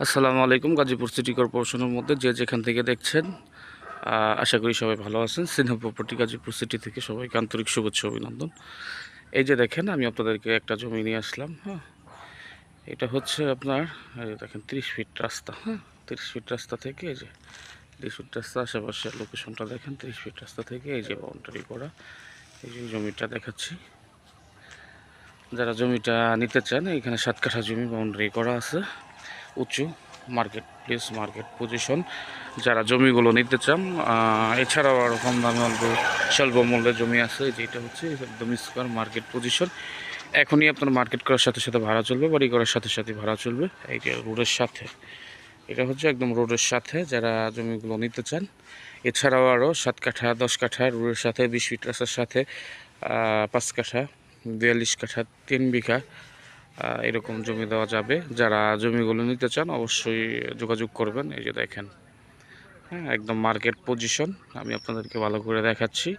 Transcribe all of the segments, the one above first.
আসসালামু আলাইকুম। গাজীপুর সিটি কর্পোরেশনের মধ্যে যে যেখান থেকে দেখছেন, আশা করি সবাই ভালো আছেন। সিনহা প্রপার্টি গাজীপুর সিটি থেকে সবাইকে আন্তরিক শুভেচ্ছা অভিনন্দন। এই যে দেখেন, আমি আপনাদেরকে একটা জমি নিয়ে আসলাম। হ্যাঁ, এটা হচ্ছে আপনার, এই যে দেখেন 30 ফিট রাস্তা। হ্যাঁ, 30 ফিট রাস্তা থেকে এই যে 30 ফিট রাস্তা, আশেপাশে লোকেশনটা দেখেন। 30 ফিট রাস্তা থেকে এই যে বাউন্ডারি করা, এই যে জমিটা দেখাচ্ছি। যারা জমিটা নিতে চান, এখানে 7 কাঠা জমি বাউন্ডারি করা আছে, উঁচু, মার্কেট প্লেস, মার্কেট পজিশন। যারা জমিগুলো নিতে চান, এছাড়াও আরও কম দামে অল্প স্বল্প মূল্যে জমি আছে। যেটা হচ্ছে একদম স্কোয়ার মার্কেট পজিশন। এখনই আপনার মার্কেট করার সাথে সাথে ভাড়া চলবে, বাড়ি করার সাথে সাথে ভাড়া চলবে। এই যে রোডের সাথে, এটা হচ্ছে একদম রোডের সাথে যারা জমিগুলো নিতে চান। এছাড়াও আরও 7 কাঠা, 10 কাঠা রোডের সাথে, 20 ফিট রাস্তার সাথে 5 কাঠা, 42 কাঠা, 3 বিঘা এরকম জমি দেওয়া যাবে। যারা জমিগুলো নিতে চান অবশ্যই যোগাযোগ করবেন। এই যে দেখেন, হ্যাঁ, একদম মার্কেট পজিশন। আমি আপনাদেরকে ভালো করে দেখাচ্ছি।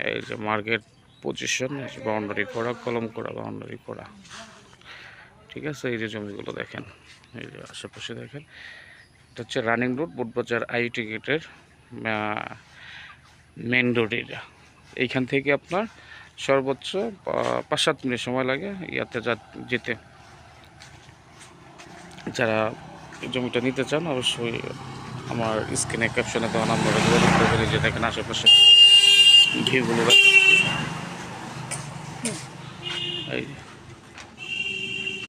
এই যে মার্কেট পজিশন, এই যে বাউন্ডারি করা, কলম করা, বাউন্ডারি করা। ঠিক আছে, এই যে জমিগুলো দেখেন, এই যে আশেপাশে দেখেন। এটা হচ্ছে রানিং রোড, বোটবাজার আইটি গেটের মেন রোড। এটা এইখান থেকে আপনার সর্বোচ্চ 5-7 মিনিট সময় লাগে ইয়াতে যেতে। যারা জমিটা নিতে চান অবশ্যই আমার স্ক্রিনে ক্যাপশনে দেওয়া নাম্বারে যোগাযোগ করবেন। যে দেখেন আশেপাশে ভিউগুলো